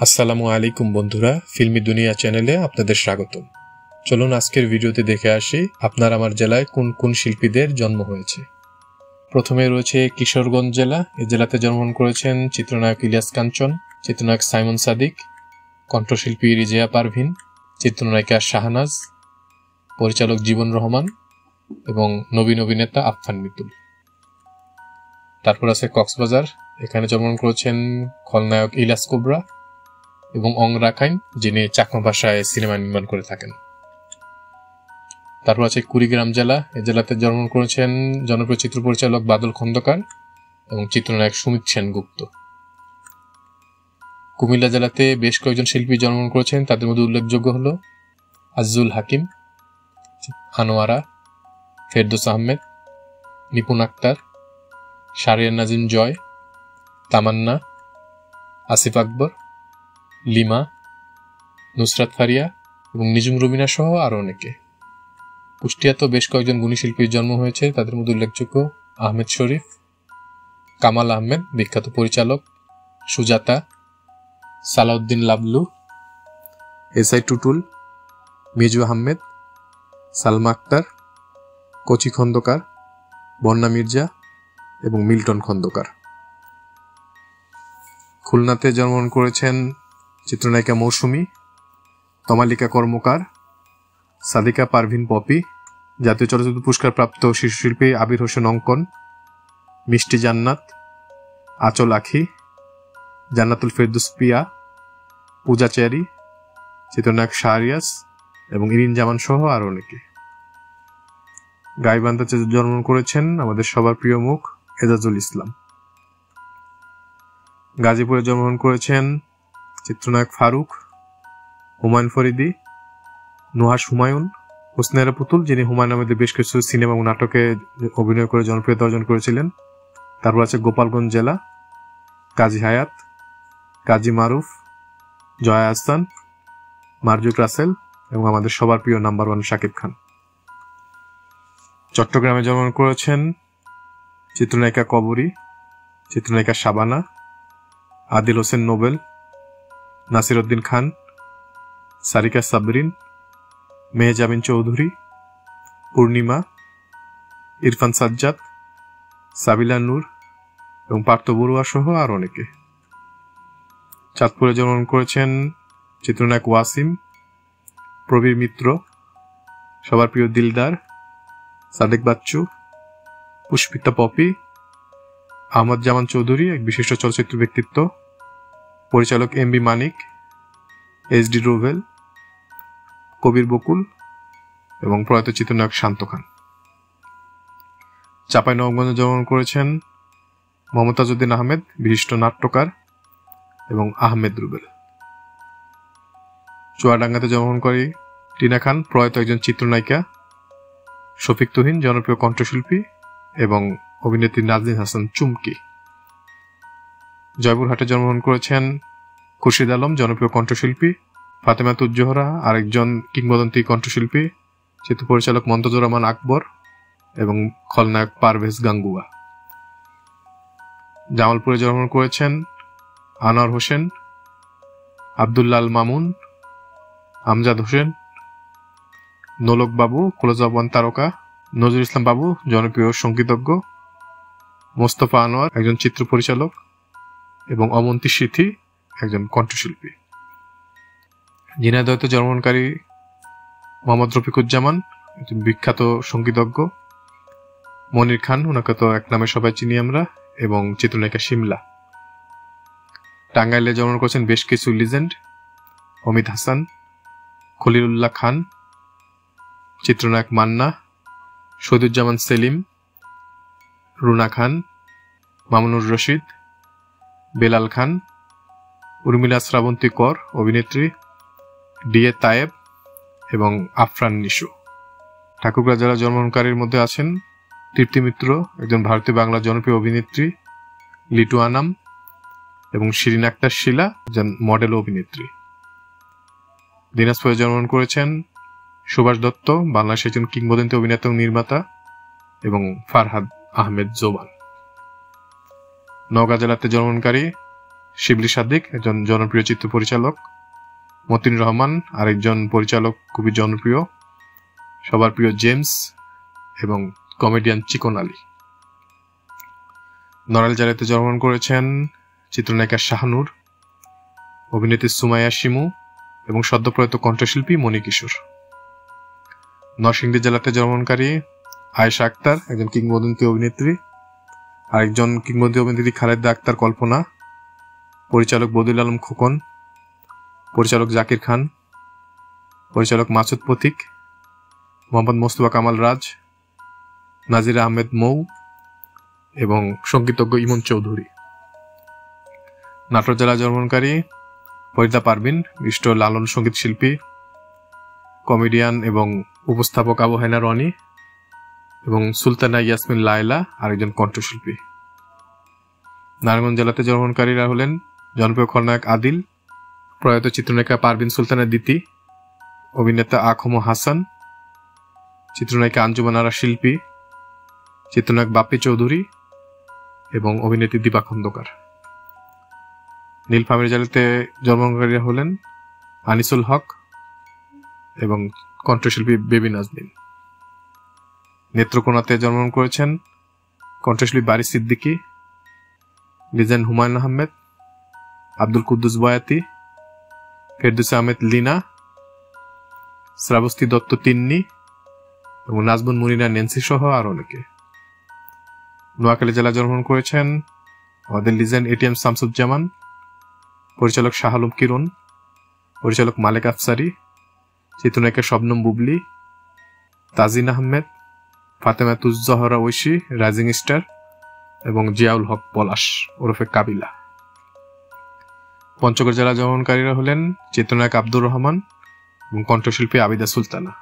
আসসালামু আলাইকুম বন্ধুরা, ফিল্মি দুনিয়া চ্যানেলে আপনাদের স্বাগতম। চলুন আজকের ভিডিওতে দেখে আসি আপনার আমার জেলায় কোন কোন শিল্পীদের জন্ম হয়েছে। প্রথমে রয়েছে কিশোরগঞ্জ জেলা। এই জেলাতে জন্মগ্রহণ করেছেন চিত্রনায়ক ইলিয়াস কাঞ্চন, চিত্রনায়ক সাইমন সাদিক, কণ্ঠশিল্পী রিজিয়া পারভিন, চিত্রনায়িকা শাহনাজ, পরিচালক জীবন রহমান এবং নবীন অভিনেতা আফফান মিতুল। তারপর আছে কক্সবাজার। এখানে জন্মগ্রহণ করেছেন খলনায়ক ইলিয়াস কোবরা এবং অং রাখাইন, যিনি চাকমা ভাষায় সিনেমা নির্মাণ করে থাকেন। তারপর আছে কুড়িগ্রাম জেলা। এই জেলাতে জন্মগ্রহণ করেছেন জনপ্রিয় চিত্র পরিচালক বাদল খন্দকার এবং চিত্রনায়ক সুমিত সেনগুপ্ত। কুমিল্লা জেলাতে বেশ কয়েকজন শিল্পী জন্মগ্রহণ করেছেন। তাদের মধ্যে উল্লেখযোগ্য হল আজজুল হাকিম, আনোয়ারা, ফেরদৌস আহমেদ, নিপুণ আক্তার, শাহরিয়ার নাজিম জয়, তামান্না, আসিফ আকবর, লিমা, নুসরাত ফারিয়া এবং নিজুম রুবিনা সহ আরও অনেকে। কুষ্টিয়াতেও বেশ কয়েকজন গুণী শিল্পীর জন্ম হয়েছে। তাদের মধ্যে উল্লেখযোগ্য আহমেদ শরীফ, কামাল আহমেদ বিখ্যাত পরিচালক, সুজাতা, সালাউদ্দিন লাবলু, এসআই টুটুল, মিজু আহমেদ, সালমা আক্তার, কচি খন্দকার, বন্যা মির্জা এবং মিল্টন খন্দকার। খুলনাতে জন্মগ্রহণ করেছেন চিত্রনায়িকা মৌসুমী, তমালিকা কর্মকার, সাদিকা পারভিন পপি, জাতীয় চলচ্চিত্র পুরস্কার প্রাপ্ত শিশুশিল্পী আবির হোসেন অঙ্কন, মিষ্টি জান্নাত, আঁচল আখি, জান্নাতুল ফেরদৌস পিয়া, পূজা চেরি, চিত্রনায়ক শাহরিয়াস এবং ইরিন জামান সহ আরও অনেকে। গাইবান্ধাতে জন্মগ্রহণ করেছেন আমাদের সবার প্রিয় মুখ এজাজুল ইসলাম। গাজীপুরে জন্মগ্রহণ করেছেন চিত্রনায়ক ফারুক, হুমায়ুন ফরিদি, নুহাস হুমায়ুন, হোসনেরা পুতুল, যিনি হুমায়ুন আহমেদের বেশ কিছু সিনেমা এবং নাটকে অভিনয় করে জনপ্রিয়তা অর্জন করেছিলেন। তারপর আছে গোপালগঞ্জ জেলা, কাজী হায়াত, কাজী মারুফ, জয়া আহসান, মারজুক রাসেল এবং আমাদের সবার প্রিয় নাম্বার ওয়ান শাকিব খান। চট্টগ্রামে জন্মগ্রহণ করেছেন চিত্রনায়িকা কবরী, চিত্রনায়িকা শাবানা, আদিল হোসেন নোবেল, নাসির উদ্দিন খান, সারিকা সাবরিন, মেহজাবিন চৌধুরী, পূর্ণিমা, ইরফান সাজ্জাদ, সাবিলা নূর এবং পার্থ বড়ুয়া সহ আর অনেকে। চাঁদপুরে জন্মগ্রহণ করেছেন চিত্রনায়ক ওয়াসিম, প্রবীর মিত্র, সবার প্রিয় দিলদার, সাদেক বাচ্চু, পুষ্পিতা পপি, আহমদ জামান চৌধুরী, এক বিশিষ্ট চলচ্চিত্র ব্যক্তিত্ব, পরিচালক এমবি মানিক, এইচডি রুভেল, কবির বকুল এবং প্রয়াত চিত্রনায়ক শান্ত খান। চাঁপাইনবাবগঞ্জে জন্মগ্রহণ করেছেন মমতাজউদ্দিন আহমেদ, বিশিষ্ট নাট্যকার এবং আহমেদ রুবেল। চুয়াডাঙ্গাতে জন্মগ্রহণ করে টিনা খান, প্রয়াত একজন চিত্রনায়িকা, শফিক তুহিন, জনপ্রিয় কণ্ঠশিল্পী এবং অভিনেত্রী নাজনীন হাসান চুমকি। জয়পুরহাটে জন্মগ্রহণ করেছেন খুরশিদ আলম, জনপ্রিয় কণ্ঠশিল্পী, ফাতেমা তুজ-জোহরা আরেকজন কিংবদন্তি কণ্ঠশিল্পী, চিত্র পরিচালক মন্তজুর রহমান আকবর এবং খলনায়ক পারভেজ গাঙ্গুয়া। জামালপুরে জন্মগ্রহণ করেছেন আনোয়ার হোসেন, আব্দুল্লাহ আল মামুন, আমজাদ হোসেন, নোলক বাবু, ক্লোজ-আপ ওয়ান তারকা, নজরুল ইসলাম বাবু, জনপ্রিয় সঙ্গীতজ্ঞ, মোস্তফা আনোয়ার, একজন চিত্র পরিচালক এবং অমন্তি সিথি, একজন কণ্ঠশিল্পী। ঝিনাইদহে জন্মগ্রহণকারী মোহাম্মদ রফিকুজ্জামান, একজন বিখ্যাত সঙ্গীতজ্ঞ, মনির খান, ওনাকে তো এক নামে সবাই চিনি আমরা, এবং চিত্রনায়িকা শিমলা। টাঙ্গাইলে জন্মগ্রহণ করেছেন বেশ কিছু লিজেন্ড, অমিত হাসান, খলিলুল্লাহ খান, চিত্রনায়ক মান্না, শহীদুজ্জামান সেলিম, রুনা খান, মামুনুর রশিদ, বেলাল খান, উর্মিলা শ্রাবন্তী কর অভিনেত্রী, ডিএ তায়েব এবং আফরান নিশু। ঠাকুরগাঁ জেলার জন্মগ্রহণকারীর মধ্যে আছেন তৃপ্তি মিত্র, একজন ভারতীয় বাংলা জনপ্রিয় অভিনেত্রী, লিটু আনাম এবং শিরিন আক্তার শিলা, একজন মডেল অভিনেত্রী। দিনাজপুরে জন্মগ্রহণ করেছেন সুভাষ দত্ত, বাংলাদেশের একজন কিংবদন্তি অভিনেতা এবং নির্মাতা, এবং ফারহাদ আহমেদ জোবান। নওগাঁ জেলাতে জন্মগ্রহণকারী শিবলি সাদিক, একজন জনপ্রিয় চিত্র পরিচালক। মতিন রহমান, আরেকজন পরিচালক খুবই জনপ্রিয়, সবার প্রিয় জেমস, এবং কমেডিয়ান চিকন আলী। নড়াইল জেলাতে জন্মগ্রহণ করেছেন চিত্রনায়িকা শাহনূর, অভিনেত্রী সুমাইয়া শিমু এবং সদ্যপ্রয়াত কণ্ঠশিল্পী মণি কিশোর। নরসিংদী জেলাতে জন্মগ্রহণকারী আয়েশা আক্তার, একজন কিংবদন্তি অভিনেত্রী। আরেকজন কিংবদন্তি অভিনেত্রী খালেদা আক্তার কল্পনা, পরিচালক বদিউল আলম খোকন, পরিচালক জাকির খান, পরিচালক মাসুদ পথিক, মোহাম্মদ মোস্তফা কামাল রাজ, নাজিরা আহমেদ মৌ এবং সঙ্গীতজ্ঞ ইমন চৌধুরী। নাটোর জেলায় জন্মগ্রহণকারী ফরিদা পারভিন, বিশিষ্ট লালন সঙ্গীত শিল্পী, কমেডিয়ান এবং উপস্থাপক আবু হায়না রনি এবং সুলতানা ইয়াসমিন লায়লা, আরেকজন কণ্ঠশিল্পী। নারায়ণগঞ্জ জেলাতে জন্মগ্রহণকারীরা হলেন জনপ্রিয় খলনায়ক আদিল, প্রয়াত চিত্রনায়িকা পারভিন সুলতানা দিতি, অভিনেতা আখম হাসান, চিত্রনায়িকা আঞ্জুমান আরা শিল্পী, চিত্রনায়ক বাপ্পি চৌধুরী এবং অভিনেত্রী দীপা খন্দকার। নীলফামারী জেলাতে জন্মগ্রহণকারীরা হলেন আনিসুল হক এবং কণ্ঠশিল্পী বেবি নাজনীন। নেত্রকোনাতে জন্মগ্রহণ করেছেন কণ্ঠশিল্পী বারি সিদ্দিকী, লিজেন্ড হুমায়ুন আহমেদ, আব্দুল কুদ্দুস বয়াতি, ফেরদৌসী আহমেদ লিনা, শ্রাবস্তী দত্ত তিন্নি এবং নাজমুন মুনিরা নেন্সি সহ আর অনেকে। নোয়াখালী জেলায় জন্মগ্রহণ করেছেন আমাদের লিজেন্ড এটিএম শামসুজ্জামান, পরিচালক শাহ আলম কিরণ, পরিচালক মালেক আফসারি, চিত্রনায়িকা শবনম বুবলি, তাজিন আহমেদ, ফাতেমা তুজ-জহরা ঐশী রাইজিং স্টার এবং জিয়াউল হক পলাশ ওরফে কাবিলা। পঞ্চগড় জেলা জন্মগ্রহণকারীরা হলেন চিত্রনায়ক আব্দুর রহমান এবং কণ্ঠশিল্পী আবিদা সুলতানা।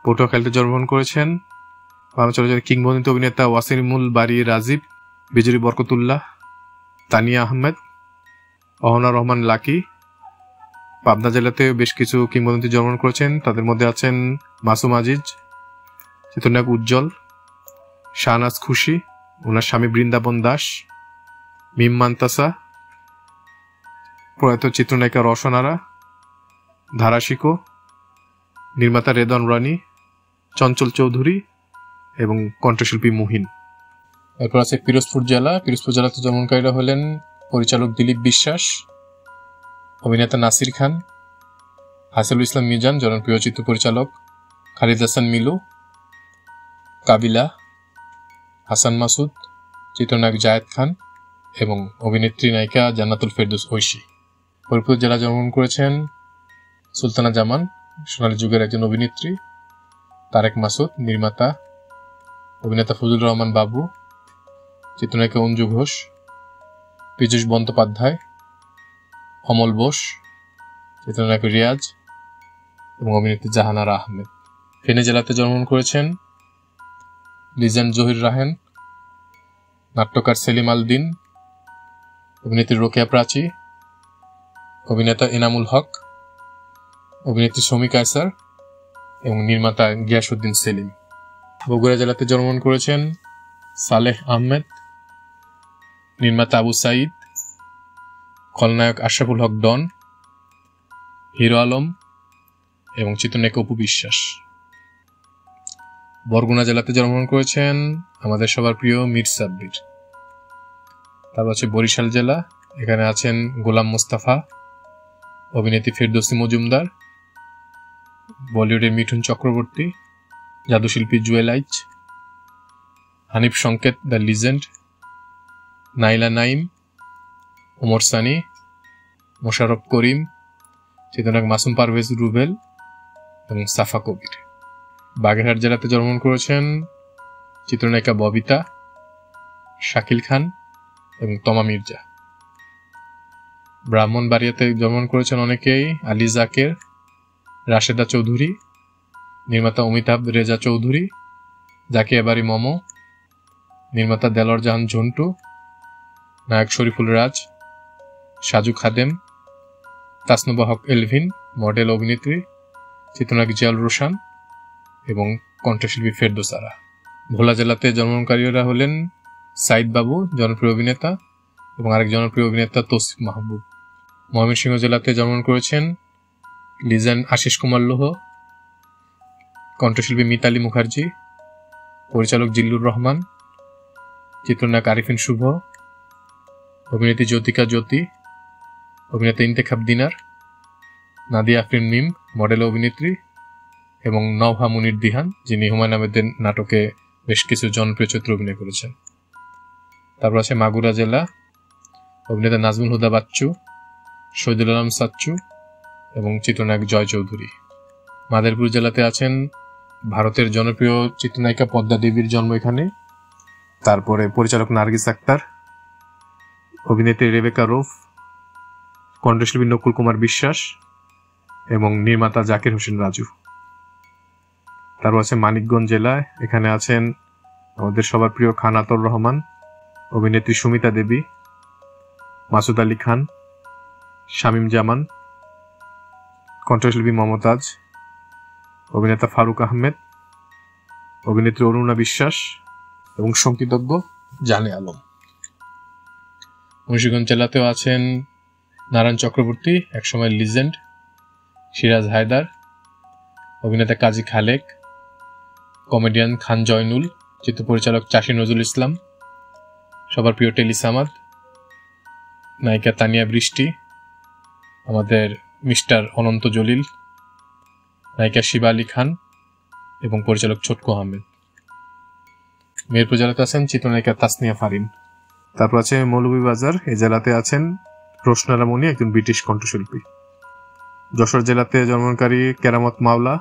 পটুয়াখালীতে জন্মগ্রহণ করেছেন বাংলা চলচ্চিত্রের কিংবদন্তি অভিনেতা ওয়াসিমুল বারী রাজীব, বিজুরি বরকতুল্লাহ, তানিয়া আহমেদ, অহনা রহমান লাকি। পাবনা জেলাতে বেশ কিছু কিংবদন্তি জন্মগ্রহণ করেছেন, তাদের মধ্যে আছেন মাসুম আজিজ, চিত্রনায়ক উজ্জ্বল, শাহনাজ খুশি, ওনার স্বামী বৃন্দাবন দাস, মিম মান্তাসা, প্রয়াত চিত্রনায়িকা রওশনারা, ধারাশিকো, নির্মাতা রেদন রানী, চঞ্চল চৌধুরী এবং কণ্ঠশিল্পী মুহিন। এরপর আছে পিরোজপুর জেলা। পিরোজপুর জেলাতে জন্মগ্রহণকারীরা হলেন পরিচালক দিলীপ বিশ্বাস, অভিনেতা নাসির খান, হাসিবুল ইসলাম মিজান, জনপ্রিয় চিত্র পরিচালক খালিদ হাসান মিলু, কাবিলা, হাসান মাসুদ, চিত্রনায়ক জায়েদ খান এবং অভিনেত্রী নায়িকা জান্নাতুল ফেরদৌস ঐশী। ফরিদপুর জেলা জন্মগ্রহণ করেছেন সুলতানা জামান, সোনালী যুগের একজন অভিনেত্রী, তারেক মাসুদ, নির্মাতা অভিনেতা ফজলুর রহমান বাবু, চিত্রনায়িকা অঞ্জু ঘোষ, পীযূষ বন্দ্যোপাধ্যায়, অমল বোস, চিত্রনায়ক রিয়াজ এবং অভিনেত্রী জাহানারা আহমেদ। ফেনী জেলাতে জন্মগ্রহণ করেছেন লিজেন্ড জহির রাহেন, নাট্যকার সেলিম আল দিন, অভিনেত্রী রোকেয়া প্রাচী, অভিনেতা এনামুল হক, অভিনেত্রী শমী কায়সার এবং নির্মাতা গিয়াসউদ্দিন সেলিম। বগুড়া জেলাতে জন্মগ্রহণ করেছেন সালেহ আহমেদ, নির্মাতা আবু সাইদ, খলনায়ক আশরাফুল হক ডন, হিরো আলম এবং চিত্রনায়িকা অপু বিশ্বাস। বরগুনা জেলাতে জন্মগ্রহণ করেছেন আমাদের সবার প্রিয় মীর সাব্বির। তারপর আছে বরিশাল জেলা, এখানে আছেন গোলাম মোস্তফা, অভিনেত্রী ফেরদৌসী মজুমদার, বলিউডের মিঠুন চক্রবর্তী, জাদুশিল্পী জুয়েল আইচ, হানিফ সংকেত দ্য লিজেন্ড, নাইলা নাইম, ওমর সানি, মোশাররফ করিম, চিত্রনায়ক মাসুম পারভেজ রুবেল এবং সাফা কবির। বাগেরহাট জেলাতে জন্মগ্রহণ করেছেন চিত্রনায়িকা ববিতা, শাকিল খান এবং তমা মির্জা। ব্রাহ্মণবাড়িয়াতে জন্মগ্রহণ করেছেন অনেকেই আলী জাকের, রাশেদা চৌধুরী, নির্মাতা অমিতাভ রেজা চৌধুরী, জাকিয়া বাড়ি মমো, নির্মাতা দেলোয়ার জাহান ঝন্টু, নায়ক শরীফুল রাজ, সাজু খাদেম, তাসনুবা হক এলভিন, মডেল অভিনেত্রী, চিত্রনায়ক জিয়াউল রোশান এবং কণ্ঠশিল্পী ফেরদৌস আরা। ভোলা জেলাতে জন্মগ্রহণকারীরা হলেন সাইদ বাবু, জনপ্রিয় অভিনেতা, এবং আরেক জনপ্রিয় অভিনেতা তৌসিফ মাহবুব। ময়মনসিংহ জেলাতে জন্মগ্রহণ করেছেন লিজেন্ড আশিস কুমার লোহ, কণ্ঠশিল্পী মিতালি মুখার্জি, পরিচালক জিল্লুর রহমান, চিত্রনায়ক আরিফিন শুভ, অভিনেত্রী জ্যোতিকা জ্যোতি, অভিনেতা ইন্তেখাব দিনার, নাদিয়া আফরিন মিম মডেল অভিনেত্রী, এবং নওহা মুনির দিহান, যিনি হুমায়ুন আহমেদের নাটকে বেশ কিছু জনপ্রিয় চরিত্রে অভিনয় করেছেন। তারপর আছে মাগুরা জেলা, অভিনেতা নাজমুল হুদা বাচ্চু, শহীদুল আলম সাচ্চু এবং চিত্রনায়ক জয় চৌধুরী। মাদারীপুর জেলাতে আছেন ভারতের জনপ্রিয় চিত্রনায়িকা পদ্মা দেবীর জন্ম এখানে। তারপরে পরিচালক নার্গিস আক্তার, অভিনেত্রী রেবেকা রৌফ, কণ্ঠশিল্পী নকুল কুমার বিশ্বাস এবং নির্মাতা জাকির হোসেন রাজু। তারপর আছে মানিকগঞ্জ জেলা, এখানে আছেন আমাদের সবার প্রিয় খান আতর রহমান, অভিনেত্রী সুমিতা দেবী, মাসুদ আলী খান, শামীম জামান, কণ্ঠশিল্পী মমতাজ, অভিনেতা ফারুক আহমেদ, অভিনেত্রী অরুণা বিশ্বাস এবং সঙ্গীতজ্ঞ জানে আলম। মুন্সিগঞ্জ জেলাতেও আছেন নারায়ণ চক্রবর্তী, একসময় লিজেন্ড, সিরাজ হায়দার, অভিনেতা কাজী খালেক, কমেডিয়ান খান জয়নুল, চিত্র পরিচালক চাষী নজরুল ইসলাম, সবার প্রিয় টেলি সামাদ, নায়িকা তানিয়া বৃষ্টি, আমাদের মিস্টার অনন্ত জলিল, নায়িকা শিবা আলী খান এবং পরিচালক ছোটকু আহমেদ। মেহেরপুর জেলাতে আছেন চিত্রনায়িকা তাসনিয়া ফারিন। তারপর আছে মৌলভীবাজার, এই জেলাতে আছেন রোশনারা মনি, একজন ব্রিটিশ কণ্ঠশিল্পী। যশোর জেলাতে জন্মগ্রহণকারী কেরামত মাওলা,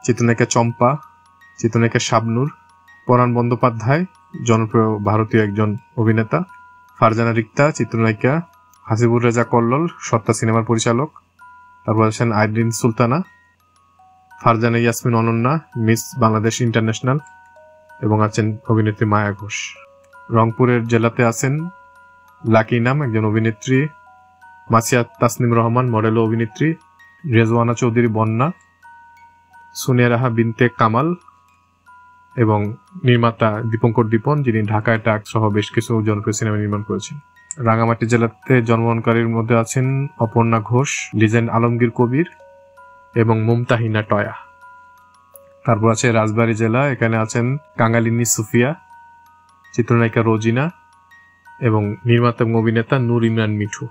চিত্রনায়িকা চম্পা, চিত্রনায়িকা শাবনূর, পরাণ বন্দ্যোপাধ্যায়, জনপ্রিয় ভারতীয় একজন অভিনেতা, ফারজানা রিক্তা, চিত্রনায়িকা, হাসিবুর রেজা কল্লোল, সত্তা সিনেমার পরিচালক। তারপর আছেন আইরিন সুলতানা, ফারজানা ইয়াসমিন অনন্যা, মিস বাংলাদেশ ইন্টারন্যাশনাল, এবং আছেন অভিনেত্রী মায়া ঘোষ। রংপুরের জেলাতে আছেন লাকি নাম, একজন অভিনেত্রী, মাসিয়া তাসনিম রহমান, মডেল ও অভিনেত্রী, রেজওয়ানা চৌধুরী বন্যা, সুনিয়া রাহা বিনতে কামাল এবং নির্মাতা দীপঙ্কর দীপন, যিনি ঢাকায় টাক সহ বেশ কিছু জনপ্রিয় সিনেমা নির্মাণ করেছেন। রাঙামাটি জেলাতে জন্মগ্রহণকারীর মধ্যে আছেন অপর্ণা ঘোষ, লিজেন্ড আলমগীর কবির এবং মুমতাহিনা টয়া। তারপর আছে রাজবাড়ী জেলা, এখানে আছেন কাঙ্গালিনী সুফিয়া, চিত্রনায়িকা রোজিনা এবং নির্মাতা এবং অভিনেতা নূর ইমরান মিঠু।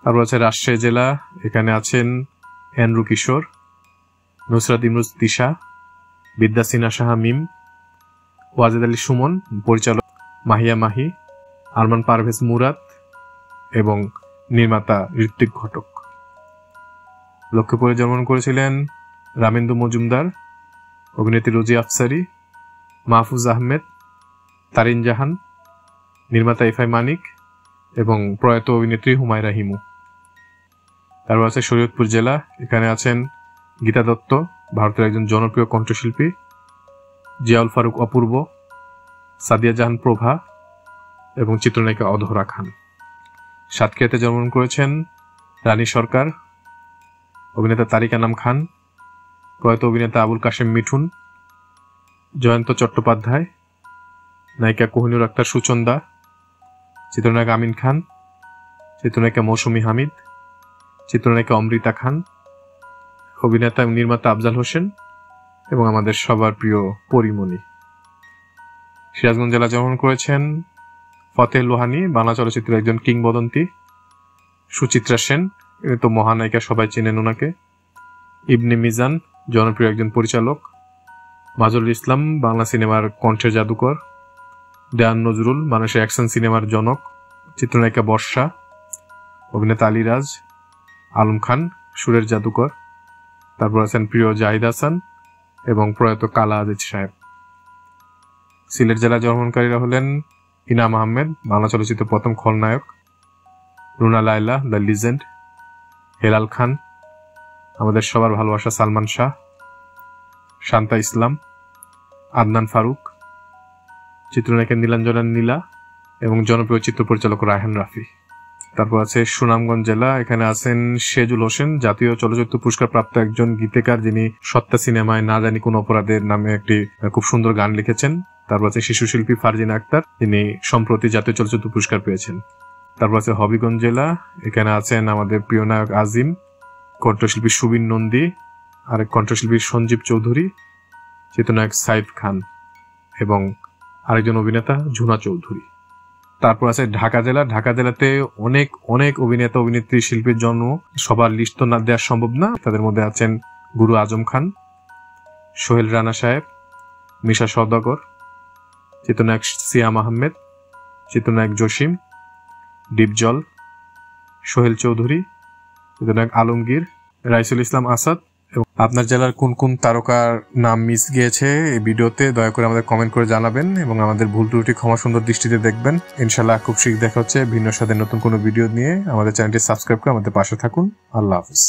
তারপর আছে রাজশাহী জেলা, এখানে আছেন এনরু কিশোর, নুসরাত ইমরোজ তিশা, বিদ্যা সিনহা সাহা মিম, ওয়াজেদ আলী সুমন, পরিচালক মাহিয়া মাহি, আরমান পারভেজ মুরাদ এবং নির্মাতা ঋত্বিক ঘটক। লক্ষ্মীপুরে জন্মগ্রহণ করেছিলেন রামেন্দু মজুমদার, অভিনেত্রী রোজি আফসারি, মাহফুজ আহমেদ, তারিন জাহান, নির্মাতা এফআই মানিক এবং প্রয়াত অভিনেত্রী হুমায়রা হিমু। তারপর আছে শরীয়তপুর জেলা, এখানে আছেন গীতা দত্ত, ভারতের একজন জনপ্রিয় কণ্ঠশিল্পী, জিয়াউল ফারুক অপূর্ব, সাদিয়া জাহান প্রভা এবং চিত্রনায়িকা অধরা খান। সাতক্ষীরাতে জন্মগ্রহণ করেছেন রানী সরকার, অভিনেতা তারিক আনাম খান, প্রয়াত অভিনেতা আবুল কাশেম মিঠুন, জয়ন্ত চট্টোপাধ্যায়, নায়িকা কোহিনুর আক্তার সুচন্দা, চিত্রনায়ক আমিন খান, চিত্রনায়িকা মৌসুমী হামিদ, চিত্রনায়িকা অমৃতা খান, অভিনেতা এবং নির্মাতা আফজাল হোসেন এবং আমাদের সবার প্রিয় পরিমণি। সিরাজগঞ্জ জেলা জন্মগ্রহণ করেছেন ফতেহ লোহানী, বাংলা চলচ্চিত্রের একজন কিংবদন্তি, সুচিত্রা সেন, এ তো মহানায়িকা, সবাই চেনেন ওনাকে, ইবনে মিজান, জনপ্রিয় একজন পরিচালক, মাজুরুল ইসলাম, বাংলা সিনেমার কণ্ঠের জাদুকর, দেয়ান নজরুল, মানুষের অ্যাকশন সিনেমার জনক, চিত্রনায়িকা বর্ষা, অভিনেতা আলিরাজ, আলম খান, সুরের জাদুকর। তারপর আছেন প্রিয় জাহিদ হাসান এবং প্রয়াত কালা আজিজ সাহেব। সিলেট জেলার জন্মগ্রহণকারীরা হলেন ইনাম আহমেদ, বাংলা চলচ্চিত্রের প্রথম খলনায়ক, রুনা লায়লা দ্য লিজেন্ড, হেলাল খান, আমাদের সবার ভালোবাসা সালমান শাহ, শান্তা ইসলাম, আদনান ফারুক, চিত্রনায়িকা নীলাঞ্জনা নীলা এবং জনপ্রিয় চিত্র পরিচালক রায়হান রাফি। তারপর আছে সুনামগঞ্জ জেলা, এখানে আছেন সেজুল হোসেন, জাতীয় চলচ্চিত্র পুরস্কার প্রাপ্ত একজন গীতিকার, যিনি সত্তা সিনেমায় না জানি কোন অপরাধের নামে একটি খুব সুন্দর গান লিখেছেন। তারপর আছে শিশু শিল্পী ফারজিনা আক্তার, তিনি সম্প্রতি জাতীয় চলচ্চিত্র পুরস্কার পেয়েছেন। তারপর আছে হবিগঞ্জ জেলা, এখানে আছেন আমাদের প্রিয় নায়ক আজিম, কণ্ঠশিল্পী সুবিন নন্দী, আরেক কণ্ঠশিল্পী সঞ্জীব চৌধুরী, চিত্রনায়ক সাইফ খান এবং আরেকজন অভিনেতা ঝুনা চৌধুরী। তারপর আছে ঢাকা জেলা, ঢাকা জেলাতে অনেক অনেক অভিনেতা অভিনেত্রী শিল্পীর জন্ম, সবার লিস্ট তো না দেওয়া সম্ভব না। তাদের মধ্যে আছেন গুরু আজম খান, সোহেল রানা সাহেব, মিশা সওদাগর, চিত্রনায়ক সিয়াম আহমেদ, চিত্রনায়ক জসিম, ডিপজল, সোহেল চৌধুরী, চিত্রনায়ক আলমগীর, রাইসুল ইসলাম আসাদ। এবং আপনার জেলার কোন কোন তারকার নাম মিস গিয়েছে এই ভিডিওতে দয়া করে আমাদের কমেন্ট করে জানাবেন এবং আমাদের ভুল ত্রুটি ক্ষমা সুন্দর দৃষ্টিতে দেখবেন। ইনশাআল্লাহ খুব শীঘ্র দেখা হচ্ছে ভিন্ন সাথে নতুন কোনো ভিডিও নিয়ে। আমাদের চ্যানেলটি সাবস্ক্রাইব করে আমাদের পাশে থাকুন। আল্লাহ হাফিজ।